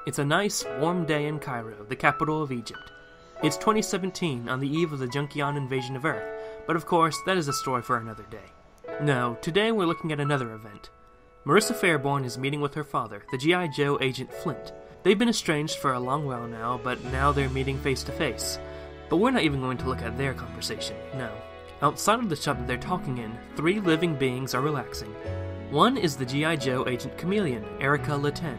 It's a nice, warm day in Cairo, the capital of Egypt. It's 2017, on the eve of the Junkion invasion of Earth, but of course, that is a story for another day. No, today we're looking at another event. Marissa Fairborn is meeting with her father, the G.I. Joe agent Flint. They've been estranged for a long while now, but now they're meeting face to face. But we're not even going to look at their conversation, no. Outside of the shop that they're talking in, 3 living beings are relaxing. One is the G.I. Joe agent Chameleon, Erica Laten.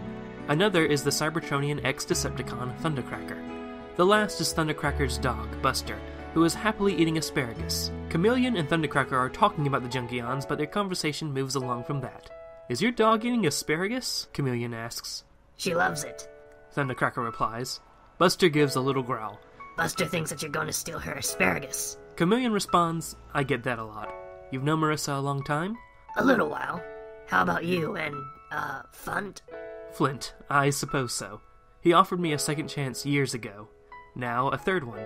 Another is the Cybertronian ex-Decepticon Thundercracker. The last is Thundercracker's dog, Buster, who is happily eating asparagus. Chameleon and Thundercracker are talking about the Junkions, but their conversation moves along from that. "Is your dog eating asparagus?" Chameleon asks. "She loves it," Thundercracker replies. Buster gives a little growl. "Buster thinks that you're going to steal her asparagus." Chameleon responds, "I get that a lot. You've known Marissa a long time?" "A little while. How about you and, Fund?" "Flint, I suppose so. He offered me a second chance years ago. Now, a third one.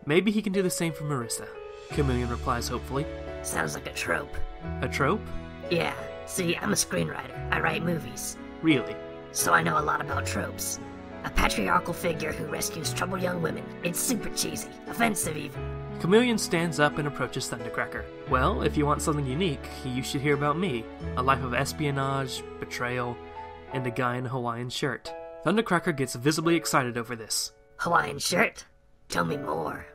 Maybe he can do the same for Marissa," Chameleon replies hopefully. "Sounds like a trope." "A trope?" "Yeah. See, I'm a screenwriter. I write movies. "Really?" So I know a lot about tropes. A patriarchal figure who rescues troubled young women. It's super cheesy. Offensive, even." Chameleon stands up and approaches Thundercracker. "Well, if you want something unique, you should hear about me. A life of espionage, betrayal, and a guy in a Hawaiian shirt." Thundercracker gets visibly excited over this. "Hawaiian shirt? Tell me more."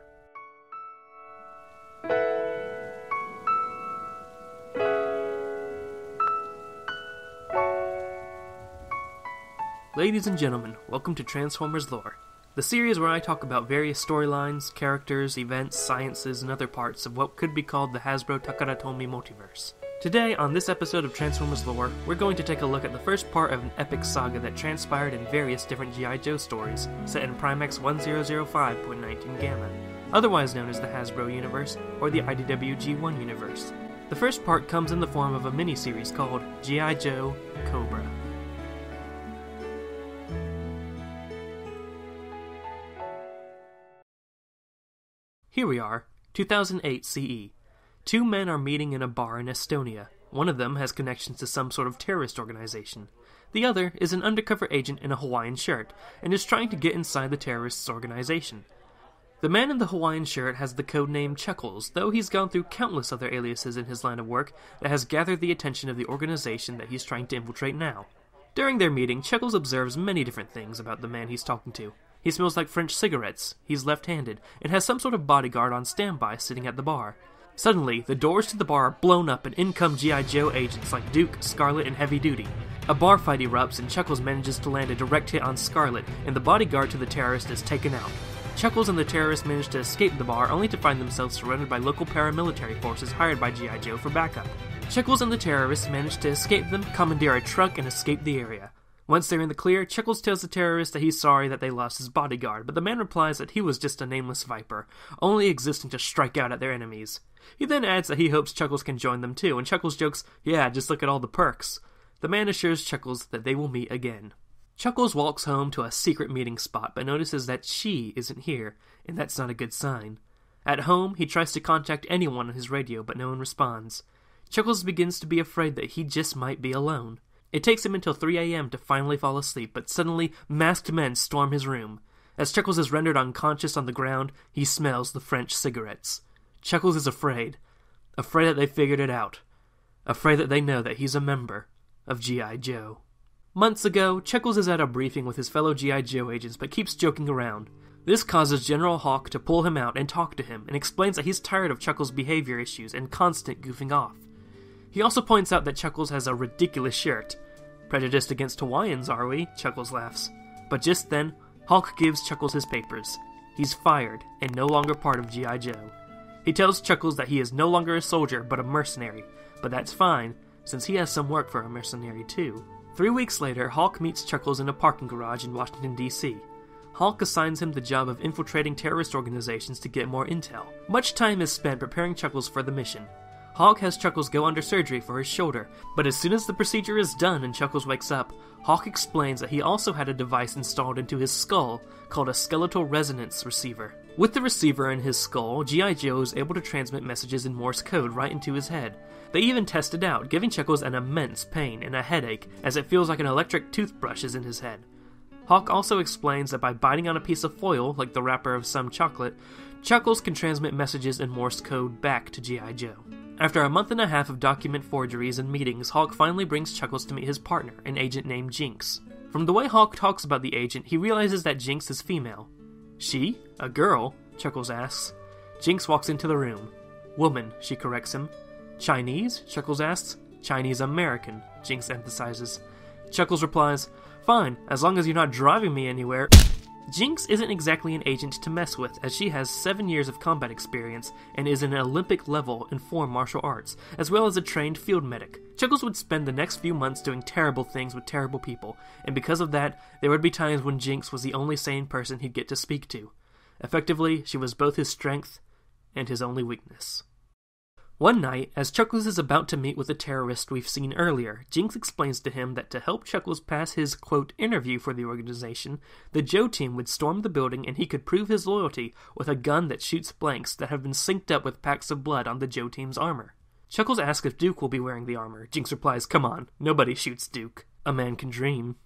Ladies and gentlemen, welcome to Transformers Lore, the series where I talk about various storylines, characters, events, sciences, and other parts of what could be called the Hasbro Takaratomi multiverse. Today, on this episode of Transformers Lore, we're going to take a look at the first part of an epic saga that transpired in various different G.I. Joe stories, set in Primex 1005.19 Gamma, otherwise known as the Hasbro Universe, or the IDW G1 Universe. The first part comes in the form of a miniseries called G.I. Joe Cobra. Here we are, 2008 CE. 2 men are meeting in a bar in Estonia. One of them has connections to some sort of terrorist organization. The other is an undercover agent in a Hawaiian shirt, and is trying to get inside the terrorists' organization. The man in the Hawaiian shirt has the codename Chuckles, though he's gone through countless other aliases in his line of work that has gathered the attention of the organization that he's trying to infiltrate now. During their meeting, Chuckles observes many different things about the man he's talking to. He smells like French cigarettes, he's left-handed, and has some sort of bodyguard on standby sitting at the bar. Suddenly, the doors to the bar are blown up and in come G.I. Joe agents like Duke, Scarlet, and Heavy Duty. A bar fight erupts and Chuckles manages to land a direct hit on Scarlet, and the bodyguard to the terrorist is taken out. Chuckles and the terrorists manage to escape the bar only to find themselves surrounded by local paramilitary forces hired by G.I. Joe for backup. Chuckles and the terrorists manage to escape them, commandeer a truck, and escape the area. Once they're in the clear, Chuckles tells the terrorist that he's sorry that they lost his bodyguard, but the man replies that he was just a nameless viper, only existing to strike out at their enemies. He then adds that he hopes Chuckles can join them too, and Chuckles jokes, "Yeah, just look at all the perks." The man assures Chuckles that they will meet again. Chuckles walks home to a secret meeting spot, but notices that she isn't here, and that's not a good sign. At home, he tries to contact anyone on his radio, but no one responds. Chuckles begins to be afraid that he just might be alone. It takes him until 3 a.m. to finally fall asleep, but suddenly, masked men storm his room. As Chuckles is rendered unconscious on the ground, he smells the French cigarettes. Chuckles is afraid. Afraid that they figured it out. Afraid that they know that he's a member of G.I. Joe. Months ago, Chuckles is at a briefing with his fellow G.I. Joe agents, but keeps joking around. This causes General Hawk to pull him out and talk to him, and explains that he's tired of Chuckles' behavior issues and constant goofing off. He also points out that Chuckles has a ridiculous shirt. "Prejudiced against Hawaiians, are we?" Chuckles laughs. But just then, Hawk gives Chuckles his papers. He's fired, and no longer part of G.I. Joe. He tells Chuckles that he is no longer a soldier, but a mercenary. But that's fine, since he has some work for a mercenary too. 3 weeks later, Hawk meets Chuckles in a parking garage in Washington, D.C. Hawk assigns him the job of infiltrating terrorist organizations to get more intel. Much time is spent preparing Chuckles for the mission. Hawk has Chuckles go under surgery for his shoulder, but as soon as the procedure is done and Chuckles wakes up, Hawk explains that he also had a device installed into his skull called a skeletal resonance receiver. With the receiver in his skull, G.I. Joe is able to transmit messages in Morse code right into his head. They even test it out, giving Chuckles an immense pain and a headache as it feels like an electric toothbrush is in his head. Hawk also explains that by biting on a piece of foil, like the wrapper of some chocolate, Chuckles can transmit messages in Morse code back to G.I. Joe. After a month and a half of document forgeries and meetings, Hawk finally brings Chuckles to meet his partner, an agent named Jinx. From the way Hawk talks about the agent, he realizes that Jinx is female. She? A girl? Chuckles asks. Jinx walks into the room. Woman, she corrects him. Chinese? Chuckles asks. Chinese American, Jinx emphasizes. Chuckles replies, fine, as long as you're not driving me anywhere. Jinx isn't exactly an agent to mess with, as she has 7 years of combat experience and is an Olympic level in 4 martial arts, as well as a trained field medic. Chuckles would spend the next few months doing terrible things with terrible people, and because of that, there would be times when Jinx was the only sane person he'd get to speak to. Effectively, she was both his strength and his only weakness. One night, as Chuckles is about to meet with a terrorist we've seen earlier, Jinx explains to him that to help Chuckles pass his, quote, interview for the organization, the Joe team would storm the building and he could prove his loyalty with a gun that shoots blanks that have been synced up with packs of blood on the Joe team's armor. Chuckles asks if Duke will be wearing the armor. Jinx replies, come on, nobody shoots Duke. A man can dream.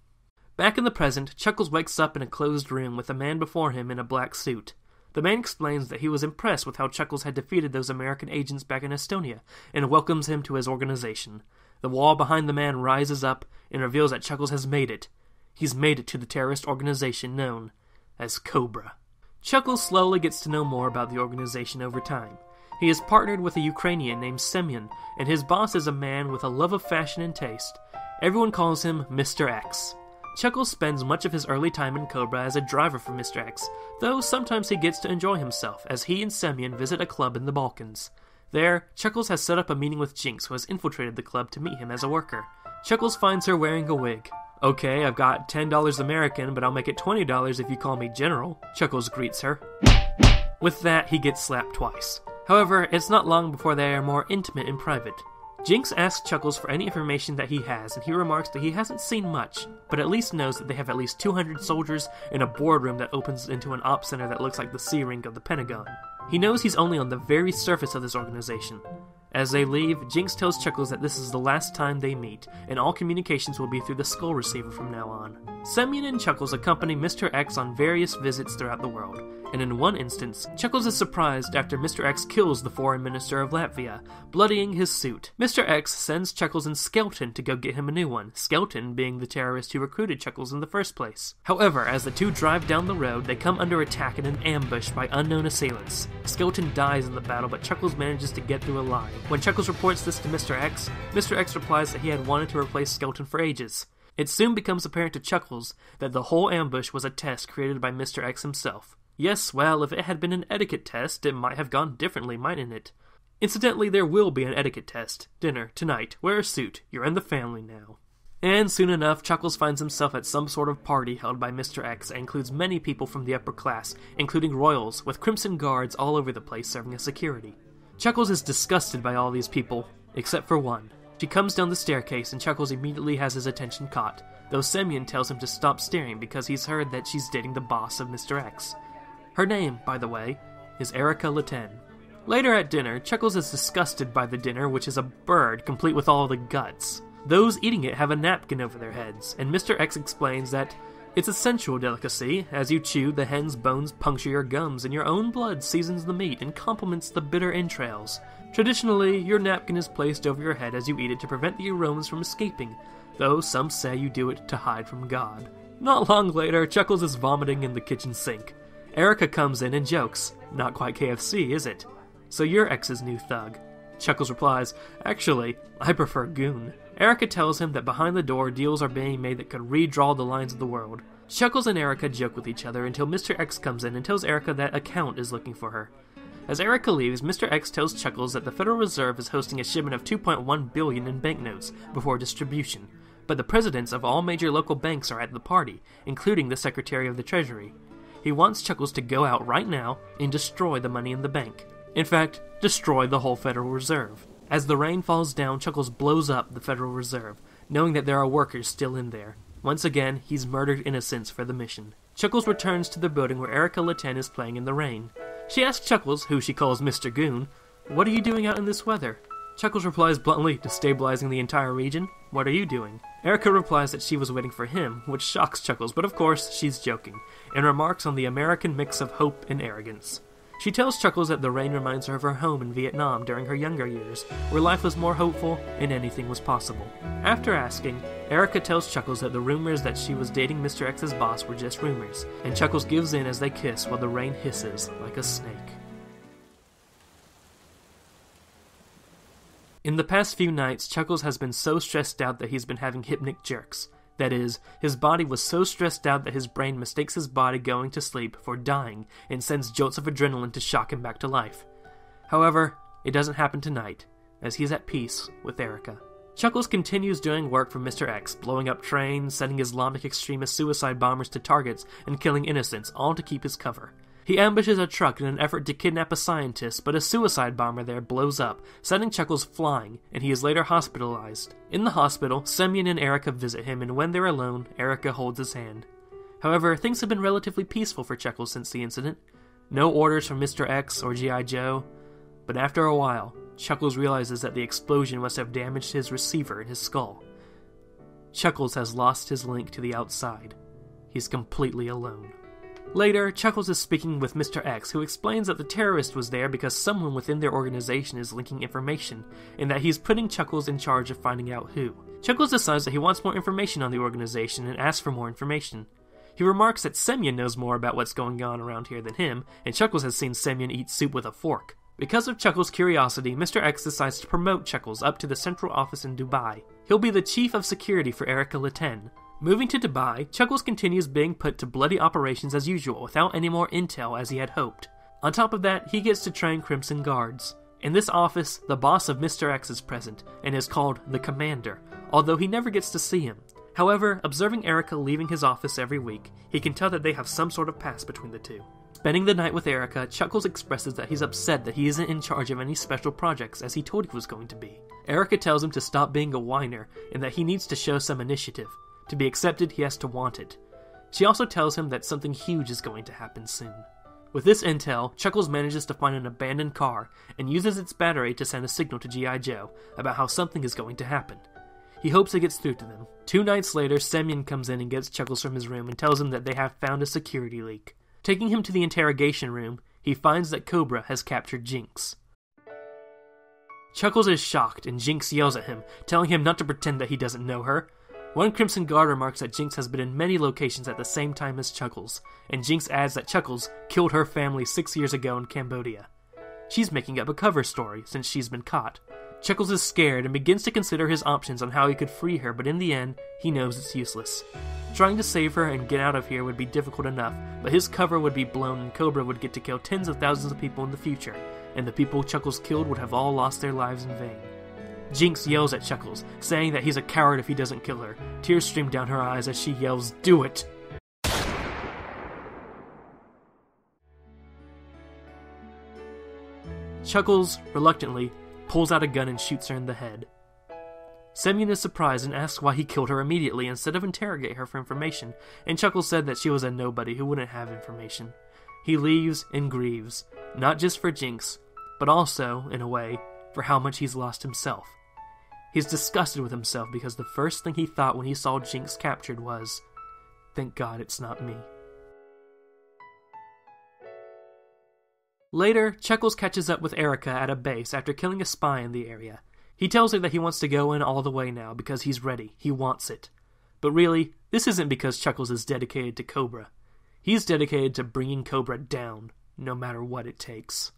Back in the present, Chuckles wakes up in a closed room with a man before him in a black suit. The man explains that he was impressed with how Chuckles had defeated those American agents back in Estonia, and welcomes him to his organization. The wall behind the man rises up and reveals that Chuckles has made it. He's made it to the terrorist organization known as Cobra. Chuckles slowly gets to know more about the organization over time. He is partnered with a Ukrainian named Semyon, and his boss is a man with a love of fashion and taste. Everyone calls him Mr. X. Chuckles spends much of his early time in Cobra as a driver for Mr. X, though sometimes he gets to enjoy himself as he and Semyon visit a club in the Balkans. There, Chuckles has set up a meeting with Jinx, who has infiltrated the club to meet him as a worker. Chuckles finds her wearing a wig. Okay, I've got $10 American, but I'll make it $20 if you call me General, Chuckles greets her. With that, he gets slapped twice. However, it's not long before they are more intimate in private. Jinx asks Chuckles for any information that he has, and he remarks that he hasn't seen much, but at least knows that they have at least 200 soldiers in a boardroom that opens into an op center that looks like the C-ring of the Pentagon. He knows he's only on the very surface of this organization. As they leave, Jinx tells Chuckles that this is the last time they meet, and all communications will be through the skull receiver from now on. Semyon and Chuckles accompany Mr. X on various visits throughout the world, and in one instance, Chuckles is surprised after Mr. X kills the foreign minister of Latvia, bloodying his suit. Mr. X sends Chuckles and Skelton to go get him a new one, Skelton being the terrorist who recruited Chuckles in the first place. However, as the two drive down the road, they come under attack in an ambush by unknown assailants. Skelton dies in the battle, but Chuckles manages to get through alive. When Chuckles reports this to Mr. X replies that he had wanted to replace Skelton for ages. It soon becomes apparent to Chuckles that the whole ambush was a test created by Mr. X himself. Yes, well, if it had been an etiquette test, it might have gone differently, mightn't it? Incidentally, there will be an etiquette test. Dinner, tonight. Wear a suit. You're in the family now. And soon enough, Chuckles finds himself at some sort of party held by Mr. X that includes many people from the upper class, including royals, with crimson guards all over the place serving as security. Chuckles is disgusted by all these people, except for one. She comes down the staircase and Chuckles immediately has his attention caught, though Semyon tells him to stop staring because he's heard that she's dating the boss of Mr. X. Her name, by the way, is Erica Laten. Later at dinner, Chuckles is disgusted by the dinner, which is a bird complete with all the guts. Those eating it have a napkin over their heads, and Mr. X explains that it's a sensual delicacy. As you chew, the hen's bones puncture your gums, and your own blood seasons the meat and complements the bitter entrails. Traditionally, your napkin is placed over your head as you eat it to prevent the aromas from escaping, though some say you do it to hide from God. Not long later, Chuckles is vomiting in the kitchen sink. Erica comes in and jokes, "Not quite KFC, is it? So you're X's new thug." Chuckles replies, "Actually, I prefer goon." Erica tells him that behind the door, deals are being made that could redraw the lines of the world. Chuckles and Erica joke with each other until Mr. X comes in and tells Erica that a count is looking for her. As Erica leaves, Mr. X tells Chuckles that the Federal Reserve is hosting a shipment of $2.1 billion in banknotes before distribution, but the presidents of all major local banks are at the party, including the Secretary of the Treasury. He wants Chuckles to go out right now and destroy the money in the bank. In fact, destroy the whole Federal Reserve. As the rain falls down, Chuckles blows up the Federal Reserve, knowing that there are workers still in there. Once again, he's murdered innocents for the mission. Chuckles returns to the building where Erica Laten is playing in the rain. She asks Chuckles, who she calls Mr. Goon, "What are you doing out in this weather?" Chuckles replies bluntly, "Destabilizing the entire region? What are you doing?" Erica replies that she was waiting for him, which shocks Chuckles, but of course, she's joking, and remarks on the American mix of hope and arrogance. She tells Chuckles that the rain reminds her of her home in Vietnam during her younger years, where life was more hopeful and anything was possible. After asking, Erica tells Chuckles that the rumors that she was dating Mr. X's boss were just rumors, and Chuckles gives in as they kiss while the rain hisses like a snake. In the past few nights, Chuckles has been so stressed out that he's been having hypnic jerks. That is, his body was so stressed out that his brain mistakes his body going to sleep for dying and sends jolts of adrenaline to shock him back to life. However, it doesn't happen tonight, as he's at peace with Erica. Chuckles continues doing work for Mr. X, blowing up trains, sending Islamic extremist suicide bombers to targets, and killing innocents, all to keep his cover. He ambushes a truck in an effort to kidnap a scientist, but a suicide bomber there blows up, sending Chuckles flying, and he is later hospitalized. In the hospital, Semyon and Erica visit him, and when they're alone, Erica holds his hand. However, things have been relatively peaceful for Chuckles since the incident. No orders from Mr. X or G.I. Joe, but after a while, Chuckles realizes that the explosion must have damaged his receiver in his skull. Chuckles has lost his link to the outside. He's completely alone. Later, Chuckles is speaking with Mr. X, who explains that the terrorist was there because someone within their organization is leaking information, and that he's putting Chuckles in charge of finding out who. Chuckles decides that he wants more information on the organization and asks for more information. He remarks that Semyon knows more about what's going on around here than him, and Chuckles has seen Semyon eat soup with a fork. Because of Chuckles' curiosity, Mr. X decides to promote Chuckles up to the central office in Dubai. He'll be the chief of security for Erica Laten. Moving to Dubai, Chuckles continues being put to bloody operations as usual without any more intel as he had hoped. On top of that, he gets to train Crimson Guards. In this office, the boss of Mr. X is present and is called the Commander, although he never gets to see him. However, observing Erica leaving his office every week, he can tell that they have some sort of past between the two. Spending the night with Erica, Chuckles expresses that he's upset that he isn't in charge of any special projects as he told he was going to be. Erica tells him to stop being a whiner and that he needs to show some initiative. To be accepted, he has to want it. She also tells him that something huge is going to happen soon. With this intel, Chuckles manages to find an abandoned car and uses its battery to send a signal to G.I. Joe about how something is going to happen. He hopes it gets through to them. 2 nights later, Semyon comes in and gets Chuckles from his room and tells him that they have found a security leak. Taking him to the interrogation room, he finds that Cobra has captured Jinx. Chuckles is shocked and Jinx yells at him, telling him not to pretend that he doesn't know her. One Crimson Guard remarks that Jinx has been in many locations at the same time as Chuckles, and Jinx adds that Chuckles killed her family 6 years ago in Cambodia. She's making up a cover story since she's been caught. Chuckles is scared and begins to consider his options on how he could free her, but in the end, he knows it's useless. Trying to save her and get out of here would be difficult enough, but his cover would be blown and Cobra would get to kill tens of thousands of people in the future, and the people Chuckles killed would have all lost their lives in vain. Jinx yells at Chuckles, saying that he's a coward if he doesn't kill her. Tears stream down her eyes as she yells, "Do it!" Chuckles, reluctantly, pulls out a gun and shoots her in the head. Semyon is surprised and asks why he killed her immediately instead of interrogate her for information, and Chuckles said that she was a nobody who wouldn't have information. He leaves and grieves, not just for Jinx, but also, in a way, for how much he's lost himself. He's disgusted with himself because the first thing he thought when he saw Jinx captured was, "Thank God it's not me." Later, Chuckles catches up with Erica at a base after killing a spy in the area. He tells her that he wants to go in all the way now because he's ready, he wants it. But really, this isn't because Chuckles is dedicated to Cobra. He's dedicated to bringing Cobra down, no matter what it takes.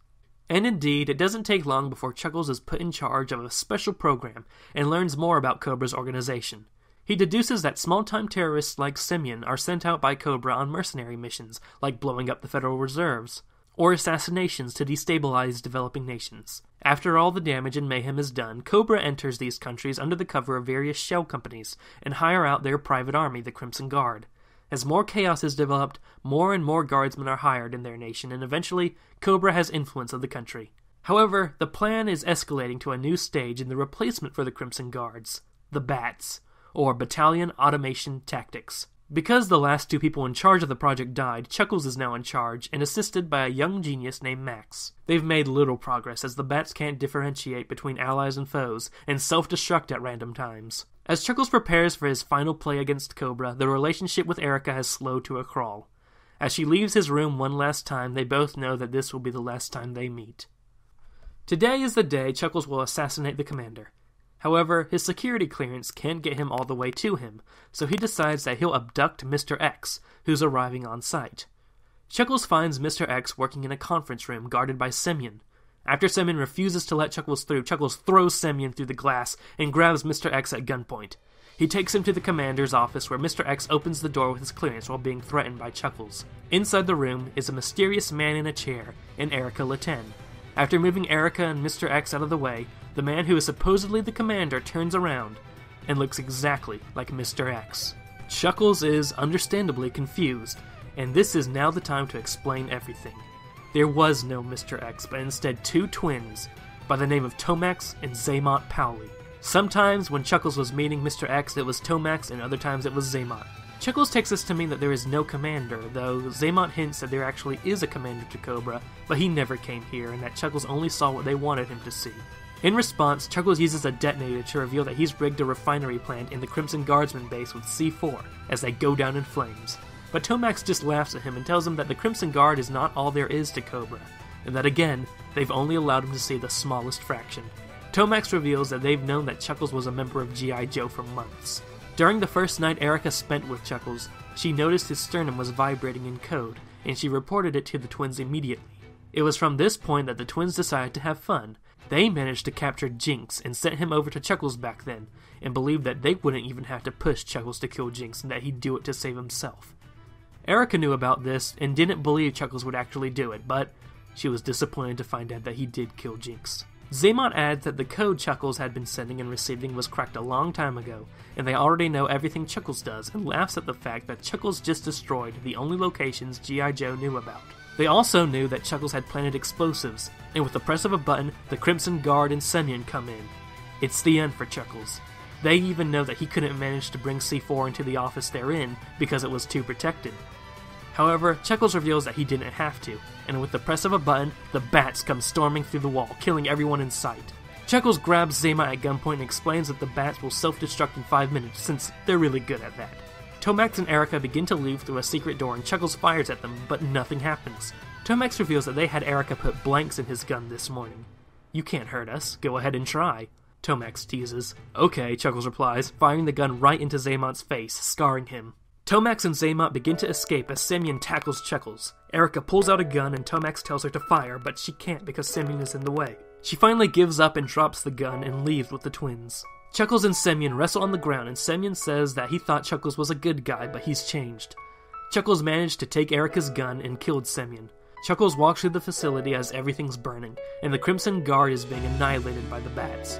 And indeed, it doesn't take long before Chuckles is put in charge of a special program and learns more about Cobra's organization. He deduces that small-time terrorists like Semyon are sent out by Cobra on mercenary missions, like blowing up the Federal Reserves, or assassinations to destabilize developing nations. After all the damage and mayhem is done, Cobra enters these countries under the cover of various shell companies and hire out their private army, the Crimson Guard. As more chaos is developed, more and more guardsmen are hired in their nation, and eventually, Cobra has influence of the country. However, the plan is escalating to a new stage in the replacement for the Crimson Guards, the BATS, or Battalion Automation Tactics, Because the last two people in charge of the project died, Chuckles is now in charge and assisted by a young genius named Max. They've made little progress as the bats can't differentiate between allies and foes and self-destruct at random times. As Chuckles prepares for his final play against Cobra, the relationship with Erica has slowed to a crawl. As she leaves his room one last time, they both know that this will be the last time they meet. Today is the day Chuckles will assassinate the commander. However, his security clearance can't get him all the way to him, so he decides that he'll abduct Mr. X, who's arriving on site. Chuckles finds Mr. X working in a conference room guarded by Semyon. After Semyon refuses to let Chuckles through, Chuckles throws Semyon through the glass and grabs Mr. X at gunpoint. He takes him to the commander's office where Mr. X opens the door with his clearance while being threatened by Chuckles. Inside the room is a mysterious man in a chair and Erica Laten. After moving Erica and Mr. X out of the way, the man who is supposedly the commander turns around and looks exactly like Mr. X. Chuckles is understandably confused, and this is now the time to explain everything. There was no Mr. X, but instead two twins by the name of Tomax and Zaymot Powley. Sometimes when Chuckles was meeting Mr. X, it was Tomax, and other times it was Zaymot. Chuckles takes this to mean that there is no commander, though Zaymot hints that there actually is a commander to Cobra, but he never came here, and that Chuckles only saw what they wanted him to see. In response, Chuckles uses a detonator to reveal that he's rigged a refinery plant in the Crimson Guardsman base with C4, as they go down in flames. But Tomax just laughs at him and tells him that the Crimson Guard is not all there is to Cobra, and that again, they've only allowed him to see the smallest fraction. Tomax reveals that they've known that Chuckles was a member of G.I. Joe for months. During the first night Erica spent with Chuckles, she noticed his sternum was vibrating in code, and she reported it to the twins immediately. It was from this point that the twins decided to have fun. They managed to capture Jinx and sent him over to Chuckles back then, and believed that they wouldn't even have to push Chuckles to kill Jinx and that he'd do it to save himself. Erica knew about this and didn't believe Chuckles would actually do it, but she was disappointed to find out that he did kill Jinx. Zaymot adds that the code Chuckles had been sending and receiving was cracked a long time ago, and they already know everything Chuckles does, and laughs at the fact that Chuckles just destroyed the only locations G.I. Joe knew about. They also knew that Chuckles had planted explosives, and with the press of a button, the Crimson Guard and Semyon come in. It's the end for Chuckles. They even know that he couldn't manage to bring C4 into the office they're in because it was too protected. However, Chuckles reveals that he didn't have to, and with the press of a button, the bats come storming through the wall, killing everyone in sight. Chuckles grabs Zaymot at gunpoint and explains that the bats will self-destruct in 5 minutes, since they're really good at that. Tomax and Erica begin to leave through a secret door and Chuckles fires at them, but nothing happens. Tomax reveals that they had Erica put blanks in his gun this morning. "You can't hurt us, go ahead and try," Tomax teases. "Okay," Chuckles replies, firing the gun right into Zaymot's face, scarring him. Tomax and Zaymot begin to escape as Semyon tackles Chuckles. Erica pulls out a gun and Tomax tells her to fire, but she can't because Semyon is in the way. She finally gives up and drops the gun and leaves with the twins. Chuckles and Semyon wrestle on the ground, and Semyon says that he thought Chuckles was a good guy, but he's changed. Chuckles managed to take Erica's gun and killed Semyon. Chuckles walks through the facility as everything's burning, and the Crimson Guard is being annihilated by the bats.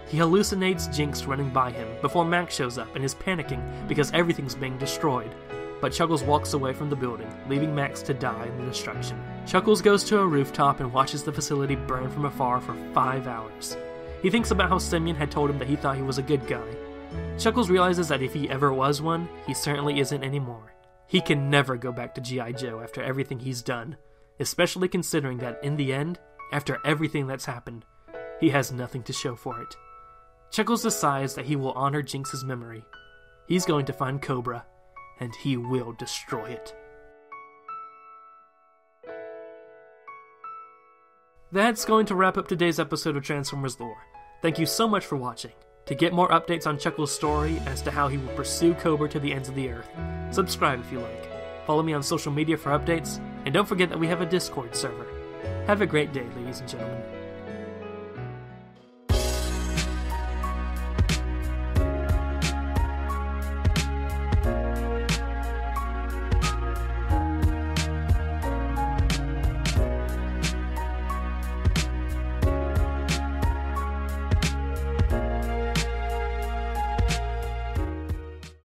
He hallucinates Jinx running by him before Max shows up and is panicking because everything's being destroyed. But Chuckles walks away from the building, leaving Max to die in the destruction. Chuckles goes to a rooftop and watches the facility burn from afar for 5 hours. He thinks about how Semyon had told him that he thought he was a good guy. Chuckles realizes that if he ever was one, he certainly isn't anymore. He can never go back to G.I. Joe after everything he's done, especially considering that in the end, after everything that's happened, he has nothing to show for it. Chuckles decides that he will honor Jinx's memory. He's going to find Cobra, and he will destroy it. That's going to wrap up today's episode of Transformers Lore. Thank you so much for watching. To get more updates on Chuckles' story as to how he will pursue Cobra to the ends of the earth, subscribe if you like. Follow me on social media for updates, and don't forget that we have a Discord server. Have a great day, ladies and gentlemen.